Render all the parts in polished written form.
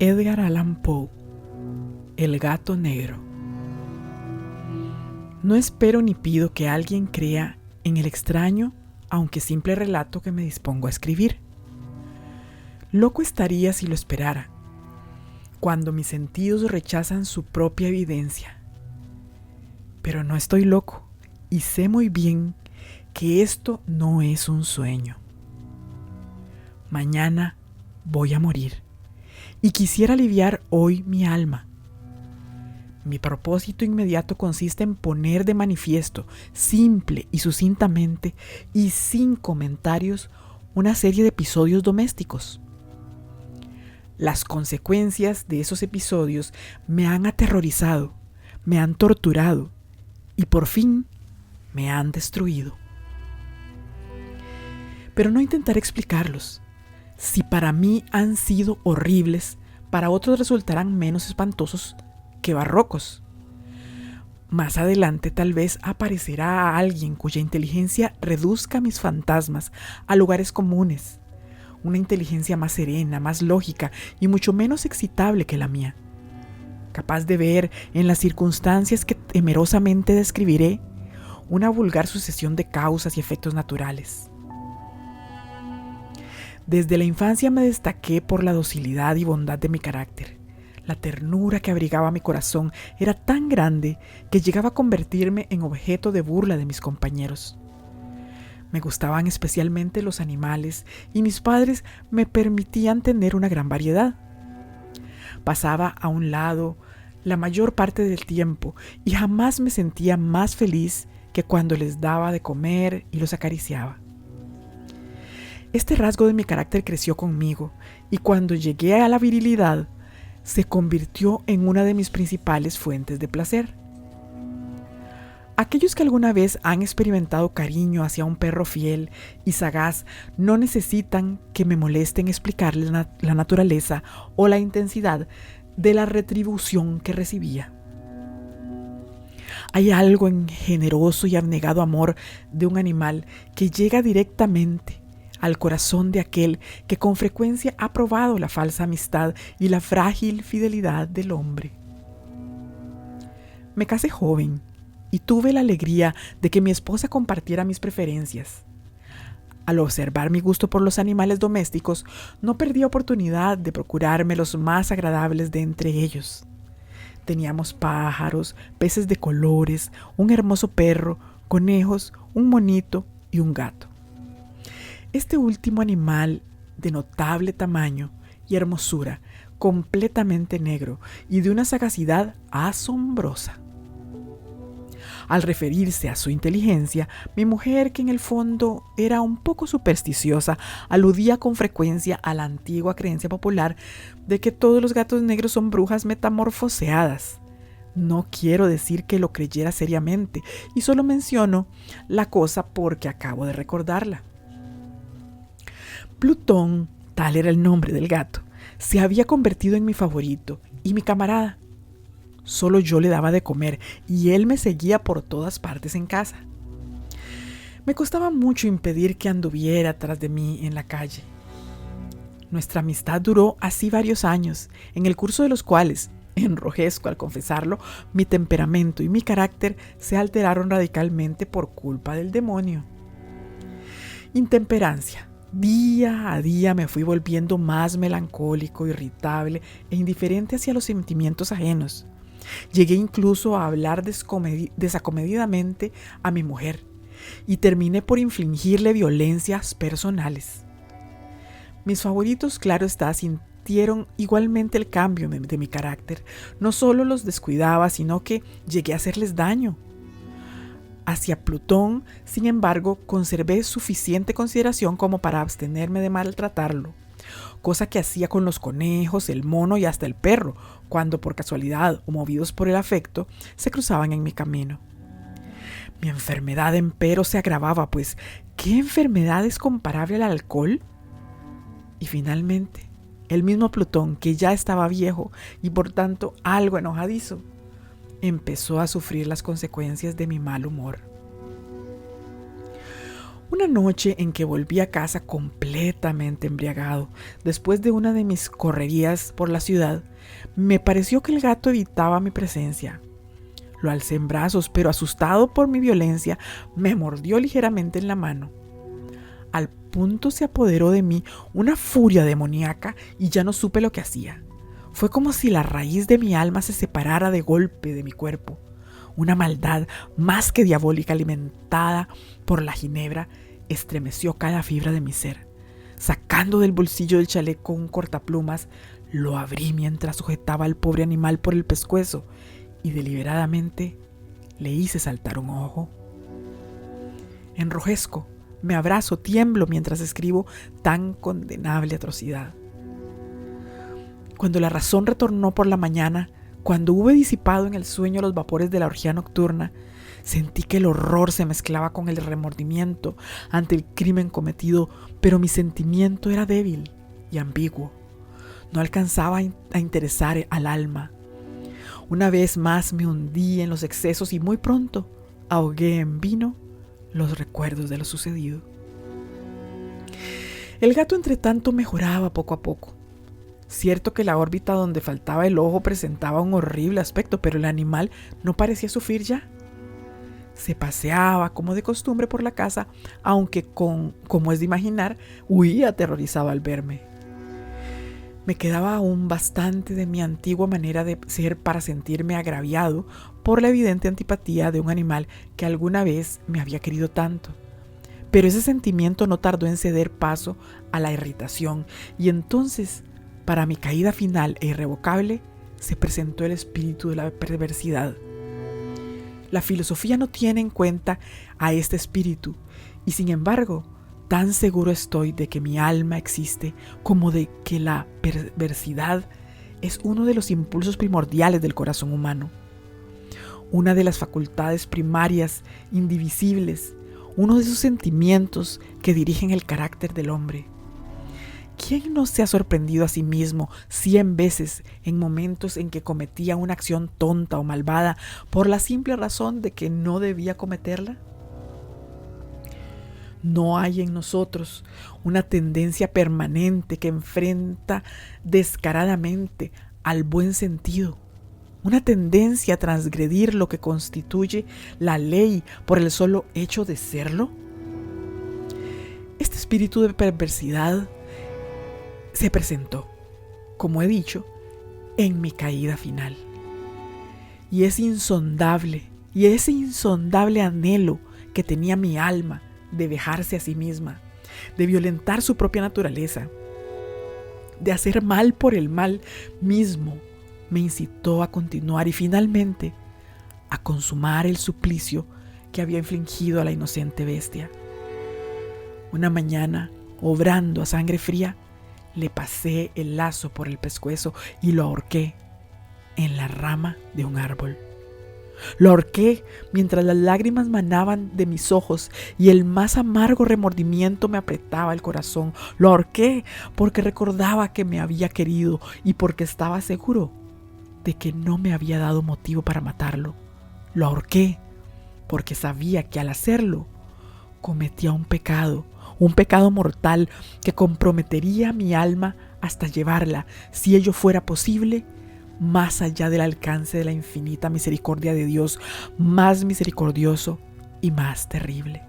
Edgar Allan Poe, El gato negro. No espero ni pido que alguien crea en el extraño, aunque simple relato que me dispongo a escribir. Loco estaría si lo esperara, cuando mis sentidos rechazan su propia evidencia. Pero no estoy loco y sé muy bien que esto no es un sueño. Mañana voy a morir y quisiera aliviar hoy mi alma. Mi propósito inmediato consiste en poner de manifiesto, simple y sucintamente y sin comentarios, una serie de episodios domésticos. Las consecuencias de esos episodios me han aterrorizado, me han torturado y por fin me han destruido. Pero no intentaré explicarlos. Si para mí han sido horribles, para otros resultarán menos espantosos que barrocos. Más adelante tal vez aparecerá alguien cuya inteligencia reduzca mis fantasmas a lugares comunes, una inteligencia más serena, más lógica y mucho menos excitable que la mía, capaz de ver en las circunstancias que temerosamente describiré una vulgar sucesión de causas y efectos naturales. Desde la infancia me destaqué por la docilidad y bondad de mi carácter. La ternura que abrigaba mi corazón era tan grande que llegaba a convertirme en objeto de burla de mis compañeros. Me gustaban especialmente los animales y mis padres me permitían tener una gran variedad. Pasaba a un lado la mayor parte del tiempo y jamás me sentía más feliz que cuando les daba de comer y los acariciaba. Este rasgo de mi carácter creció conmigo y cuando llegué a la virilidad, se convirtió en una de mis principales fuentes de placer. Aquellos que alguna vez han experimentado cariño hacia un perro fiel y sagaz no necesitan que me molesten explicarles la naturaleza o la intensidad de la retribución que recibía. Hay algo en generoso y abnegado amor de un animal que llega directamente al corazón de aquel que con frecuencia ha probado la falsa amistad y la frágil fidelidad del hombre. Me casé joven y tuve la alegría de que mi esposa compartiera mis preferencias. Al observar mi gusto por los animales domésticos, no perdí oportunidad de procurarme los más agradables de entre ellos. Teníamos pájaros, peces de colores, un hermoso perro, conejos, un monito y un gato. Este último animal, de notable tamaño y hermosura, completamente negro y de una sagacidad asombrosa. Al referirse a su inteligencia, mi mujer, que en el fondo era un poco supersticiosa, aludía con frecuencia a la antigua creencia popular de que todos los gatos negros son brujas metamorfoseadas. No quiero decir que lo creyera seriamente y solo menciono la cosa porque acabo de recordarla. Plutón, tal era el nombre del gato, se había convertido en mi favorito y mi camarada. Solo yo le daba de comer y él me seguía por todas partes en casa. Me costaba mucho impedir que anduviera tras de mí en la calle. Nuestra amistad duró así varios años, en el curso de los cuales, enrojezco al confesarlo, mi temperamento y mi carácter se alteraron radicalmente por culpa del demonio. Intemperancia. Día a día me fui volviendo más melancólico, irritable e indiferente hacia los sentimientos ajenos. Llegué incluso a hablar desacomedidamente a mi mujer y terminé por infligirle violencias personales. Mis favoritos, claro está, sintieron igualmente el cambio de mi carácter. No solo los descuidaba, sino que llegué a hacerles daño. Hacia Plutón, sin embargo, conservé suficiente consideración como para abstenerme de maltratarlo, cosa que hacía con los conejos, el mono y hasta el perro, cuando por casualidad o movidos por el afecto se cruzaban en mi camino. Mi enfermedad, empero, se agravaba, pues ¿qué enfermedad es comparable al alcohol? Y finalmente, el mismo Plutón, que ya estaba viejo y por tanto algo enojadizo, empezó a sufrir las consecuencias de mi mal humor. Una noche en que volví a casa completamente embriagado, después de una de mis correrías por la ciudad, me pareció que el gato evitaba mi presencia. Lo alcé en brazos, pero asustado por mi violencia, me mordió ligeramente en la mano. Al punto se apoderó de mí una furia demoníaca y ya no supe lo que hacía. Fue como si la raíz de mi alma se separara de golpe de mi cuerpo. Una maldad más que diabólica, alimentada por la ginebra, estremeció cada fibra de mi ser. Sacando del bolsillo del chaleco un cortaplumas, lo abrí mientras sujetaba al pobre animal por el pescuezo y deliberadamente le hice saltar un ojo. Enrojezco, me abrazo, tiemblo mientras escribo tan condenable atrocidad. Cuando la razón retornó por la mañana, cuando hube disipado en el sueño los vapores de la orgía nocturna, sentí que el horror se mezclaba con el remordimiento ante el crimen cometido, pero mi sentimiento era débil y ambiguo. No alcanzaba a interesar al alma. Una vez más me hundí en los excesos y muy pronto ahogué en vino los recuerdos de lo sucedido. El gato, entre tanto, mejoraba poco a poco. Cierto que la órbita donde faltaba el ojo presentaba un horrible aspecto, pero el animal no parecía sufrir ya. Se paseaba como de costumbre por la casa, aunque como es de imaginar, huía aterrorizado al verme. Me quedaba aún bastante de mi antigua manera de ser para sentirme agraviado por la evidente antipatía de un animal que alguna vez me había querido tanto. Pero ese sentimiento no tardó en ceder paso a la irritación, y entonces, para mi caída final e irrevocable, se presentó el espíritu de la perversidad. La filosofía no tiene en cuenta a este espíritu, y sin embargo, tan seguro estoy de que mi alma existe como de que la perversidad es uno de los impulsos primordiales del corazón humano, una de las facultades primarias, indivisibles, uno de esos sentimientos que dirigen el carácter del hombre. ¿Quién no se ha sorprendido a sí mismo 100 veces en momentos en que cometía una acción tonta o malvada por la simple razón de que no debía cometerla? No hay en nosotros una tendencia permanente que enfrenta descaradamente al buen sentido, una tendencia a transgredir lo que constituye la ley por el solo hecho de serlo. Este espíritu de perversidad se presentó, como he dicho, en mi caída final. Y ese insondable anhelo que tenía mi alma de vejarse a sí misma, de violentar su propia naturaleza, de hacer mal por el mal mismo, me incitó a continuar y finalmente a consumar el suplicio que había infligido a la inocente bestia. Una mañana, obrando a sangre fría, le pasé el lazo por el pescuezo y lo ahorqué en la rama de un árbol. Lo ahorqué mientras las lágrimas manaban de mis ojos y el más amargo remordimiento me apretaba el corazón. Lo ahorqué porque recordaba que me había querido y porque estaba seguro de que no me había dado motivo para matarlo. Lo ahorqué porque sabía que al hacerlo cometía un pecado mortal que comprometería mi alma hasta llevarla, si ello fuera posible, más allá del alcance de la infinita misericordia de Dios, más misericordioso y más terrible.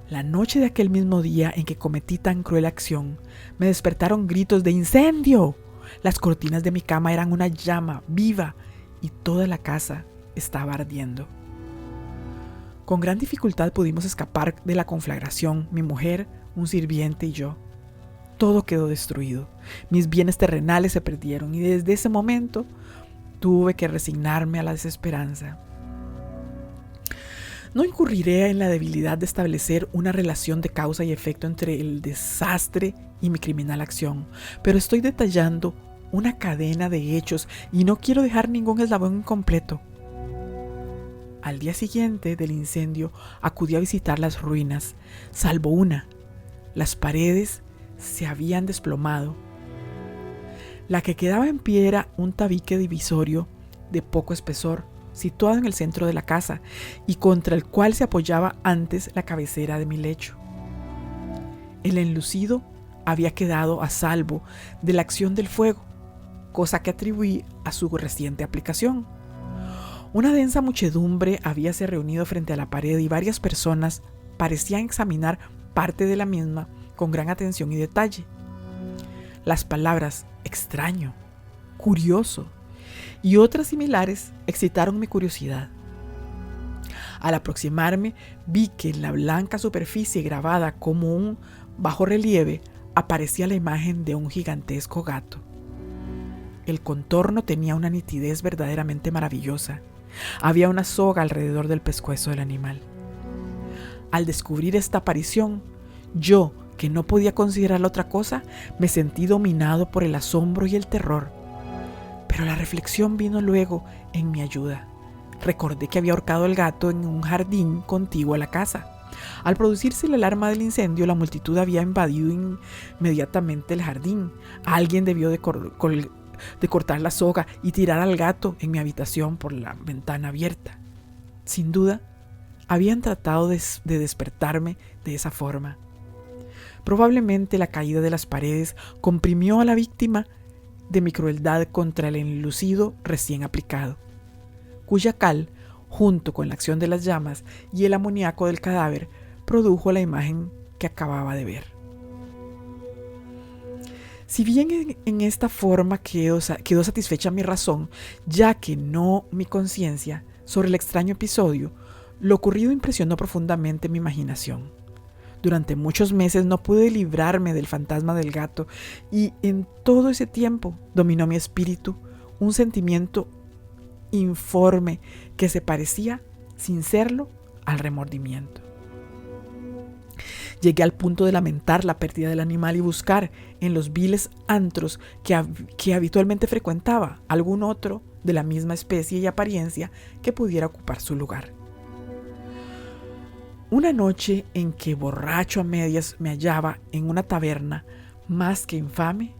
La noche de aquel mismo día en que cometí tan cruel acción, me despertaron gritos de ¡incendio! Las cortinas de mi cama eran una llama viva y toda la casa estaba ardiendo. Con gran dificultad pudimos escapar de la conflagración, mi mujer, un sirviente y yo. Todo quedó destruido. Mis bienes terrenales se perdieron y desde ese momento tuve que resignarme a la desesperanza. No incurriré en la debilidad de establecer una relación de causa y efecto entre el desastre y mi criminal acción, pero estoy detallando una cadena de hechos y no quiero dejar ningún eslabón incompleto. Al día siguiente del incendio acudí a visitar las ruinas, salvo una. Las paredes se habían desplomado. La que quedaba en pie era un tabique divisorio de poco espesor, situado en el centro de la casa y contra el cual se apoyaba antes la cabecera de mi lecho. El enlucido había quedado a salvo de la acción del fuego, cosa que atribuí a su reciente aplicación. Una densa muchedumbre habíase reunido frente a la pared y varias personas parecían examinar parte de la misma con gran atención y detalle. Las palabras extraño, curioso y otras similares excitaron mi curiosidad. Al aproximarme, vi que en la blanca superficie grabada como un bajorrelieve aparecía la imagen de un gigantesco gato. El contorno tenía una nitidez verdaderamente maravillosa. Había una soga alrededor del pescuezo del animal. Al descubrir esta aparición, yo, que no podía considerarla otra cosa, me sentí dominado por el asombro y el terror. Pero la reflexión vino luego en mi ayuda. Recordé que había ahorcado al gato en un jardín contiguo a la casa. Al producirse la alarma del incendio, la multitud había invadido inmediatamente el jardín. Alguien debió de cortar la soga y tirar al gato en mi habitación por la ventana abierta. Sin duda, habían tratado de despertarme de esa forma. Probablemente la caída de las paredes comprimió a la víctima de mi crueldad contra el enlucido recién aplicado, cuya cal, junto con la acción de las llamas y el amoníaco del cadáver, produjo la imagen que acababa de ver. Si bien en esta forma quedó satisfecha mi razón, ya que no mi conciencia, sobre el extraño episodio, lo ocurrido impresionó profundamente mi imaginación. Durante muchos meses no pude librarme del fantasma del gato y en todo ese tiempo dominó mi espíritu un sentimiento informe que se parecía, sin serlo, al remordimiento. Llegué al punto de lamentar la pérdida del animal y buscar en los viles antros que habitualmente frecuentaba algún otro de la misma especie y apariencia que pudiera ocupar su lugar. Una noche en que borracho a medias me hallaba en una taberna más que infame,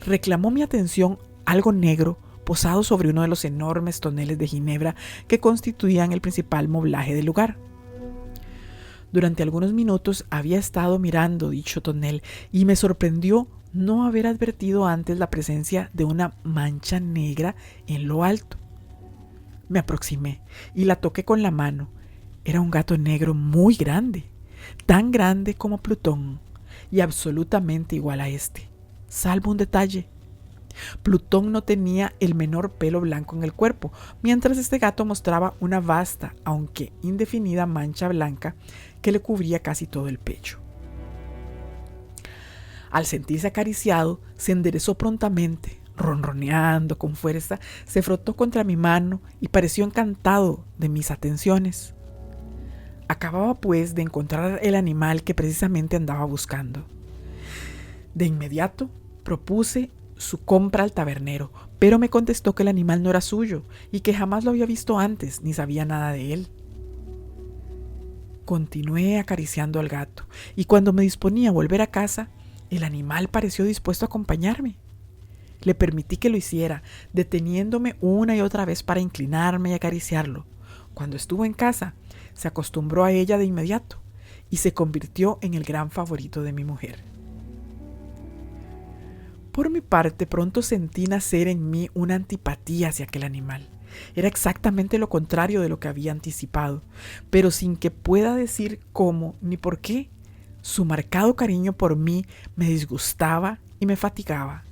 reclamó mi atención algo negro posado sobre uno de los enormes toneles de ginebra que constituían el principal moblaje del lugar. Durante algunos minutos había estado mirando dicho tonel y me sorprendió no haber advertido antes la presencia de una mancha negra en lo alto. Me aproximé y la toqué con la mano. Era un gato negro muy grande, tan grande como Plutón y absolutamente igual a este, salvo un detalle. Plutón no tenía el menor pelo blanco en el cuerpo, mientras este gato mostraba una vasta, aunque indefinida mancha blanca que le cubría casi todo el pecho. Al sentirse acariciado, se enderezó prontamente, ronroneando con fuerza, se frotó contra mi mano y pareció encantado de mis atenciones. Acababa pues de encontrar el animal que precisamente andaba buscando. De inmediato propuse su compra al tabernero, pero me contestó que el animal no era suyo y que jamás lo había visto antes ni sabía nada de él. Continué acariciando al gato y cuando me disponía a volver a casa, el animal pareció dispuesto a acompañarme. Le permití que lo hiciera, deteniéndome una y otra vez para inclinarme y acariciarlo. Cuando estuvo en casa, se acostumbró a ella de inmediato y se convirtió en el gran favorito de mi mujer. Por mi parte, pronto sentí nacer en mí una antipatía hacia aquel animal. Era exactamente lo contrario de lo que había anticipado, pero sin que pueda decir cómo ni por qué, su marcado cariño por mí me disgustaba y me fatigaba.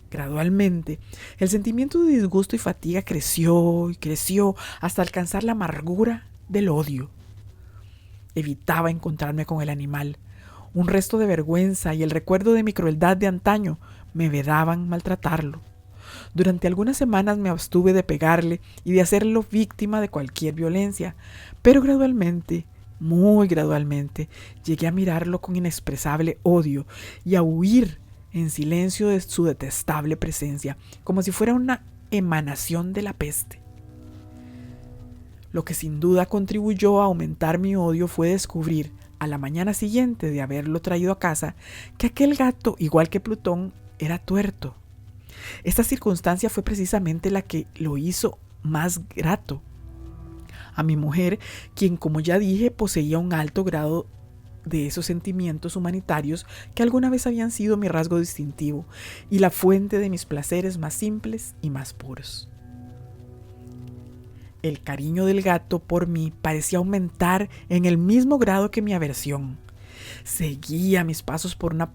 Gradualmente, el sentimiento de disgusto y fatiga creció y creció hasta alcanzar la amargura del odio. Evitaba encontrarme con el animal. Un resto de vergüenza y el recuerdo de mi crueldad de antaño me vedaban maltratarlo. Durante algunas semanas me abstuve de pegarle y de hacerlo víctima de cualquier violencia, pero gradualmente, muy gradualmente, llegué a mirarlo con inexpresable odio y a huir en silencio de su detestable presencia, como si fuera una emanación de la peste. Lo que sin duda contribuyó a aumentar mi odio fue descubrir, a la mañana siguiente de haberlo traído a casa, que aquel gato, igual que Plutón, era tuerto. Esta circunstancia fue precisamente la que lo hizo más grato. A mi mujer, quien como ya dije poseía un alto grado de esos sentimientos humanitarios que alguna vez habían sido mi rasgo distintivo y la fuente de mis placeres más simples y más puros. El cariño del gato por mí parecía aumentar en el mismo grado que mi aversión. Seguía mis pasos con una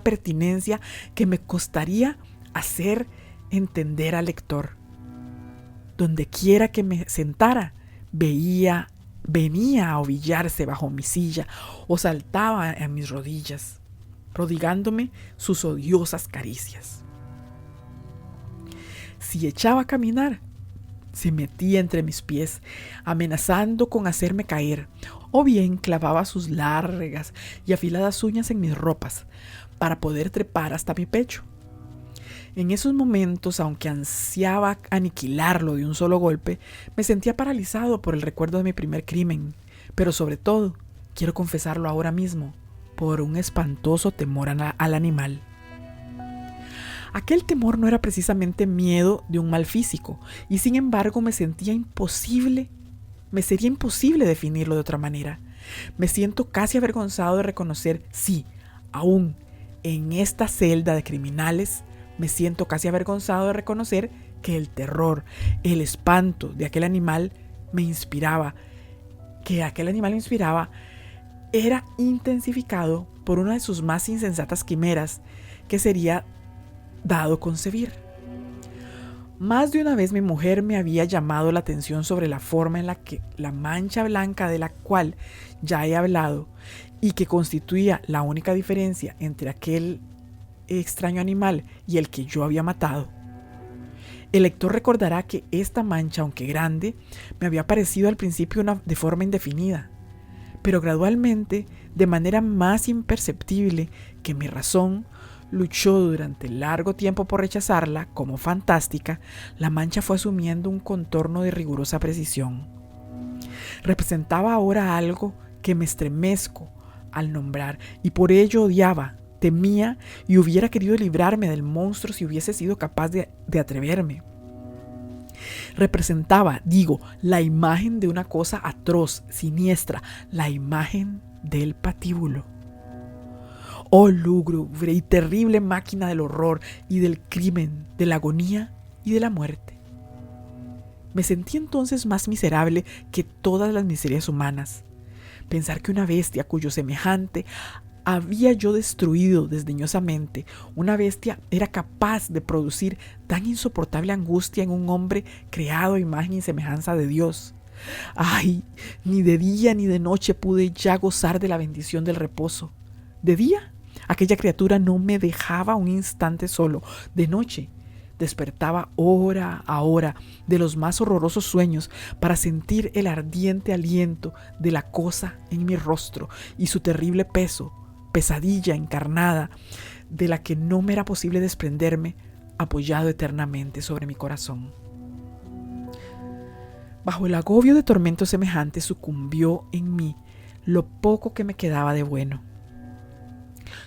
pertinencia que me costaría hacer entender al lector. Donde quiera que me sentara, venía a ovillarse bajo mi silla o saltaba a mis rodillas, prodigándome sus odiosas caricias. Si echaba a caminar, se metía entre mis pies, amenazando con hacerme caer, o bien clavaba sus largas y afiladas uñas en mis ropas para poder trepar hasta mi pecho. En esos momentos, aunque ansiaba aniquilarlo de un solo golpe, me sentía paralizado por el recuerdo de mi primer crimen, pero sobre todo, quiero confesarlo ahora mismo, por un espantoso temor al animal. Aquel temor no era precisamente miedo de un mal físico, y sin embargo me sería imposible definirlo de otra manera. Me siento casi avergonzado de reconocer, sí, aún en esta celda de criminales, me siento casi avergonzado de reconocer que el terror, el espanto de aquel animal me inspiraba, era intensificado por una de sus más insensatas quimeras que sería dado concebir. Más de una vez mi mujer me había llamado la atención sobre la forma en la que la mancha blanca de la cual ya he hablado y que constituía la única diferencia entre aquel extraño animal y el que yo había matado. El lector recordará que esta mancha, aunque grande, me había parecido al principio de forma indefinida, pero gradualmente, de manera más imperceptible que mi razón luchó durante largo tiempo por rechazarla como fantástica, la mancha fue asumiendo un contorno de rigurosa precisión. Representaba ahora algo que me estremezco al nombrar y por ello odiaba, temía y hubiera querido librarme del monstruo si hubiese sido capaz de atreverme. Representaba, la imagen de una cosa atroz, siniestra, la imagen del patíbulo. Oh lúgubre y terrible máquina del horror y del crimen, de la agonía y de la muerte. Me sentí entonces más miserable que todas las miserias humanas. Pensar que una bestia cuyo semejante había yo destruido desdeñosamente, una bestia era capaz de producir tan insoportable angustia en un hombre creado a imagen y semejanza de Dios. ¡Ay! Ni de día ni de noche pude ya gozar de la bendición del reposo. De día, aquella criatura no me dejaba un instante solo. De noche, despertaba hora a hora de los más horrorosos sueños para sentir el ardiente aliento de la cosa en mi rostro y su terrible peso, pesadilla encarnada, de la que no me era posible desprenderme, apoyado eternamente sobre mi corazón. Bajo el agobio de tormentos semejantes sucumbió en mí lo poco que me quedaba de bueno.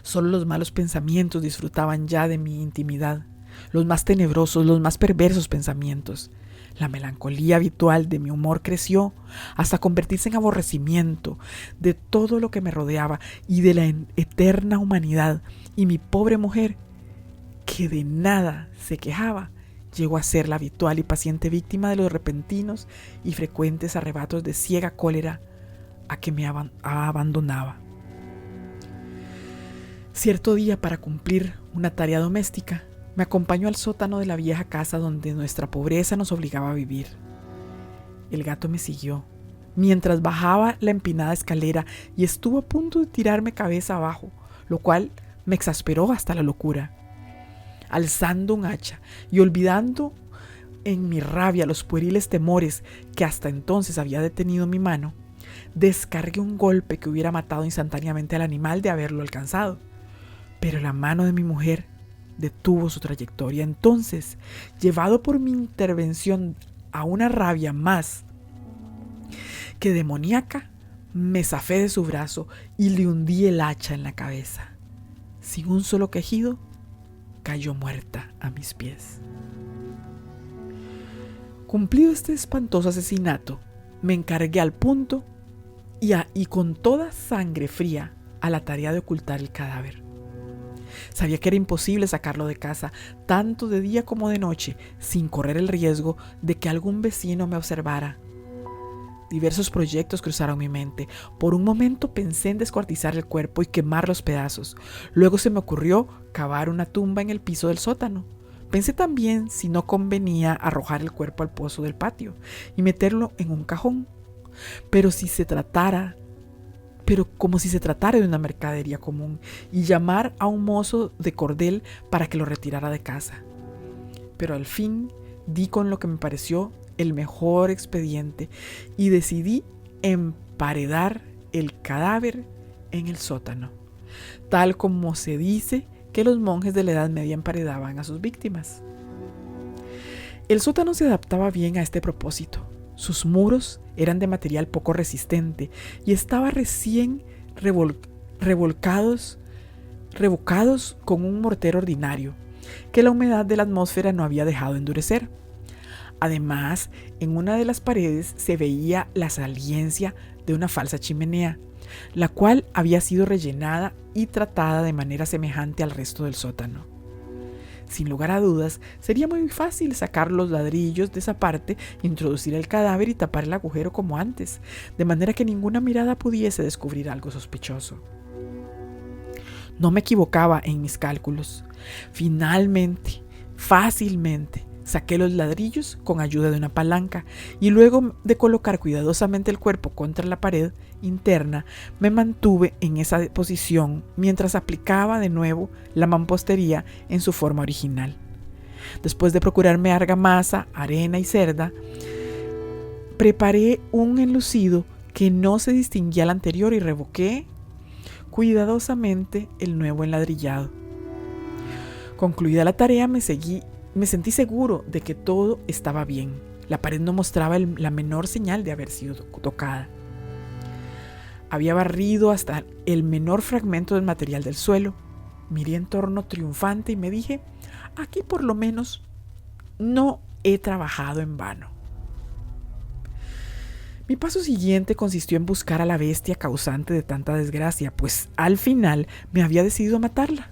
Solo los malos pensamientos disfrutaban ya de mi intimidad, los más tenebrosos, los más perversos pensamientos. La melancolía habitual de mi humor creció hasta convertirse en aborrecimiento de todo lo que me rodeaba y de la eterna humanidad, y mi pobre mujer, que de nada se quejaba, llegó a ser la habitual y paciente víctima de los repentinos y frecuentes arrebatos de ciega cólera a que me abandonaba. Cierto día, para cumplir una tarea doméstica, me acompañó al sótano de la vieja casa donde nuestra pobreza nos obligaba a vivir. El gato me siguió mientras bajaba la empinada escalera y estuvo a punto de tirarme cabeza abajo, lo cual me exasperó hasta la locura. Alzando un hacha y olvidando en mi rabia los pueriles temores que hasta entonces había detenido mi mano, descargué un golpe que hubiera matado instantáneamente al animal de haberlo alcanzado. Pero la mano de mi mujer detuvo su trayectoria. Entonces, llevado por mi intervención a una rabia más que demoníaca, me zafé de su brazo y le hundí el hacha en la cabeza. Sin un solo quejido, cayó muerta a mis pies. Cumplido este espantoso asesinato, me encargué al punto y con toda sangre fría a la tarea de ocultar el cadáver. Sabía que era imposible sacarlo de casa, tanto de día como de noche, sin correr el riesgo de que algún vecino me observara. Diversos proyectos cruzaron mi mente. Por un momento pensé en descuartizar el cuerpo y quemar los pedazos. Luego se me ocurrió cavar una tumba en el piso del sótano. Pensé también si no convenía arrojar el cuerpo al pozo del patio y meterlo en un cajón. Pero como si se tratara de una mercadería común, y llamar a un mozo de cordel para que lo retirara de casa. Pero al fin di con lo que me pareció el mejor expediente y decidí emparedar el cadáver en el sótano, tal como se dice que los monjes de la Edad Media emparedaban a sus víctimas. El sótano se adaptaba bien a este propósito. Sus muros eran de material poco resistente y estaba recién revocados con un mortero ordinario, que la humedad de la atmósfera no había dejado endurecer. Además, en una de las paredes se veía la saliencia de una falsa chimenea, la cual había sido rellenada y tratada de manera semejante al resto del sótano. Sin lugar a dudas, sería muy fácil sacar los ladrillos de esa parte, introducir el cadáver y tapar el agujero como antes, de manera que ninguna mirada pudiese descubrir algo sospechoso. No me equivocaba en mis cálculos. Finalmente, fácilmente, saqué los ladrillos con ayuda de una palanca y luego de colocar cuidadosamente el cuerpo contra la pared interna, me mantuve en esa posición mientras aplicaba de nuevo la mampostería en su forma original. Después de procurarme argamasa, arena y cerda, preparé un enlucido que no se distinguía al anterior y revoqué cuidadosamente el nuevo enladrillado. Concluida la tarea, me sentí seguro de que todo estaba bien. La pared no mostraba la menor señal de haber sido tocada. Había barrido hasta el menor fragmento del material del suelo. Miré en torno triunfante y me dije, aquí por lo menos no he trabajado en vano. Mi paso siguiente consistió en buscar a la bestia causante de tanta desgracia, pues al final me había decidido matarla.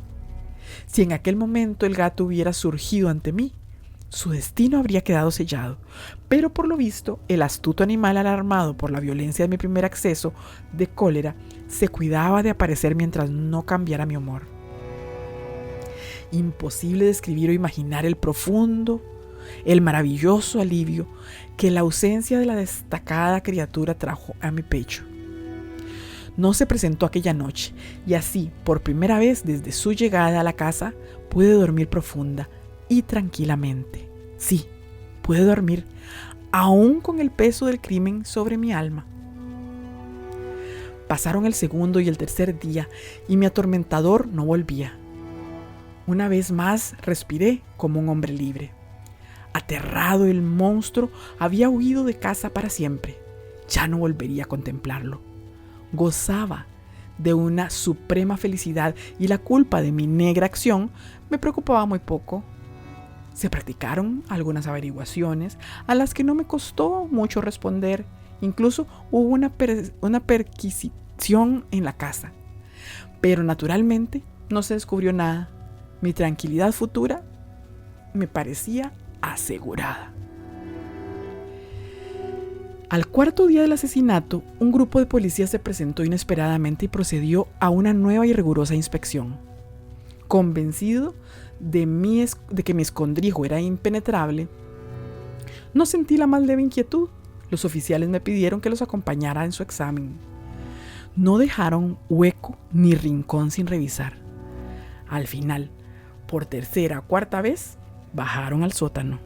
Si en aquel momento el gato hubiera surgido ante mí, su destino habría quedado sellado, pero por lo visto el astuto animal, alarmado por la violencia de mi primer acceso de cólera, se cuidaba de aparecer mientras no cambiara mi humor. Imposible describir o imaginar el maravilloso alivio que la ausencia de la destacada criatura trajo a mi pecho. No se presentó aquella noche, y así, por primera vez desde su llegada a la casa, pude dormir profunda y tranquilamente. Sí, pude dormir, aún con el peso del crimen sobre mi alma. Pasaron el segundo y el tercer día, y mi atormentador no volvía. Una vez más respiré como un hombre libre. Aterrado, el monstruo había huido de casa para siempre. Ya no volvería a contemplarlo. Gozaba de una suprema felicidad y la culpa de mi negra acción me preocupaba muy poco. Se practicaron algunas averiguaciones a las que no me costó mucho responder. Incluso hubo una perquisición en la casa. Pero naturalmente no se descubrió nada. Mi tranquilidad futura me parecía asegurada. Al cuarto día del asesinato, un grupo de policías se presentó inesperadamente y procedió a una nueva y rigurosa inspección. Convencido de que mi escondrijo era impenetrable, no sentí la más leve inquietud. Los oficiales me pidieron que los acompañara en su examen. No dejaron hueco ni rincón sin revisar. Al final, por tercera o cuarta vez, bajaron al sótano.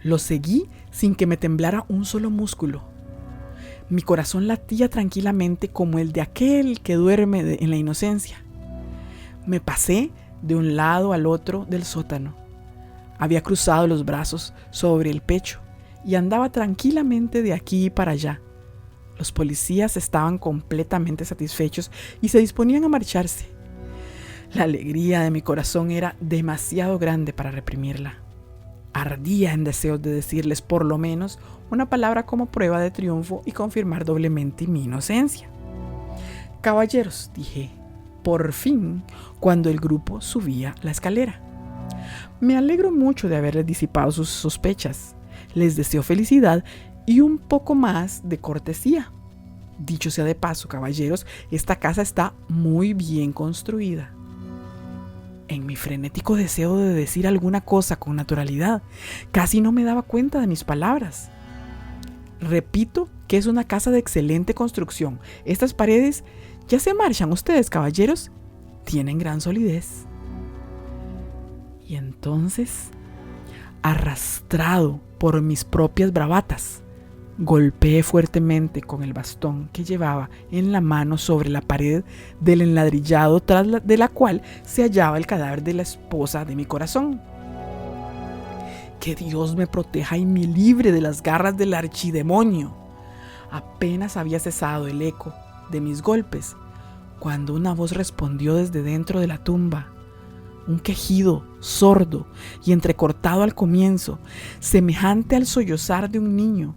Los seguí sin que me temblara un solo músculo. Mi corazón latía tranquilamente como el de aquel que duerme en la inocencia. Me pasé de un lado al otro del sótano. Había cruzado los brazos sobre el pecho y andaba tranquilamente de aquí para allá. Los policías estaban completamente satisfechos y se disponían a marcharse. La alegría de mi corazón era demasiado grande para reprimirla. Ardía en deseos de decirles por lo menos una palabra como prueba de triunfo y confirmar doblemente mi inocencia. Caballeros, dije, por fin, cuando el grupo subía la escalera. Me alegro mucho de haberles disipado sus sospechas. Les deseo felicidad y un poco más de cortesía. Dicho sea de paso, caballeros, esta casa está muy bien construida. En mi frenético deseo de decir alguna cosa con naturalidad, casi no me daba cuenta de mis palabras. Repito que es una casa de excelente construcción. Estas paredes ya se marchan ustedes, caballeros. Tienen gran solidez. Y entonces, arrastrado por mis propias bravatas, golpeé fuertemente con el bastón que llevaba en la mano sobre la pared del enladrillado tras de la cual se hallaba el cadáver de la esposa de mi corazón. Que Dios me proteja y me libre de las garras del archidemonio. Apenas había cesado el eco de mis golpes cuando una voz respondió desde dentro de la tumba. Un quejido sordo y entrecortado al comienzo, semejante al sollozar de un niño,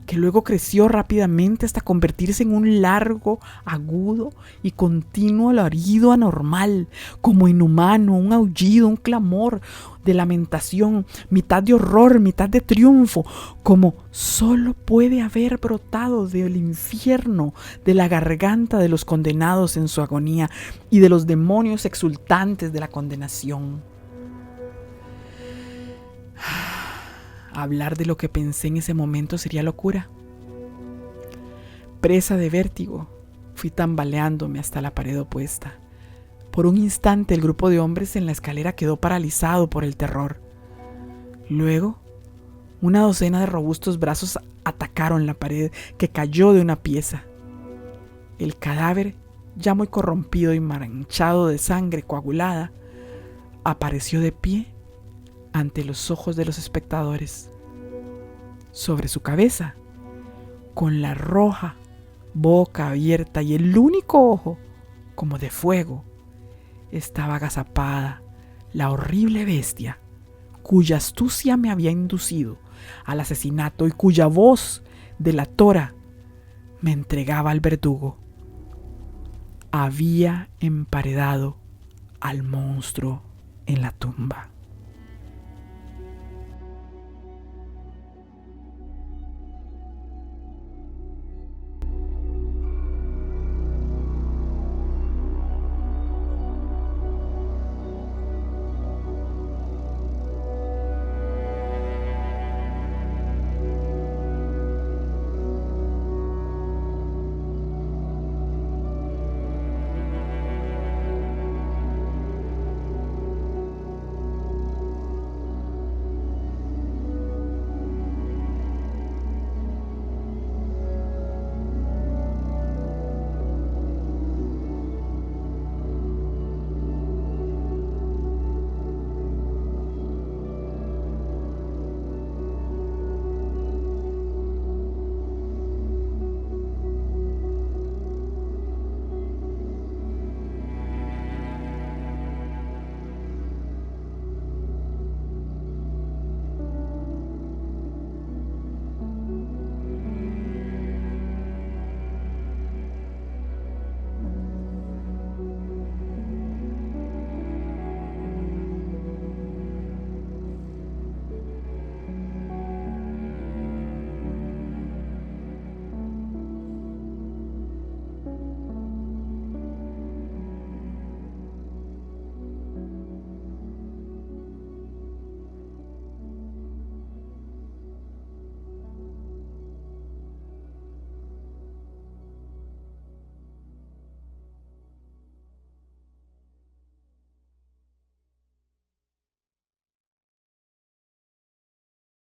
que luego creció rápidamente hasta convertirse en un largo, agudo y continuo alarido anormal, como inhumano, un aullido, un clamor de lamentación, mitad de horror, mitad de triunfo, como solo puede haber brotado del infierno, de la garganta de los condenados en su agonía y de los demonios exultantes de la condenación. Hablar de lo que pensé en ese momento sería locura. Presa de vértigo, fui tambaleándome hasta la pared opuesta. Por un instante el grupo de hombres en la escalera quedó paralizado por el terror. Luego, una docena de robustos brazos atacaron la pared, que cayó de una pieza. El cadáver, ya muy corrompido y manchado de sangre coagulada, apareció de pie ante los ojos de los espectadores. Sobre su cabeza, con la roja boca abierta y el único ojo como de fuego, estaba agazapada la horrible bestia cuya astucia me había inducido al asesinato y cuya voz delatora me entregaba al verdugo. Había emparedado al monstruo en la tumba.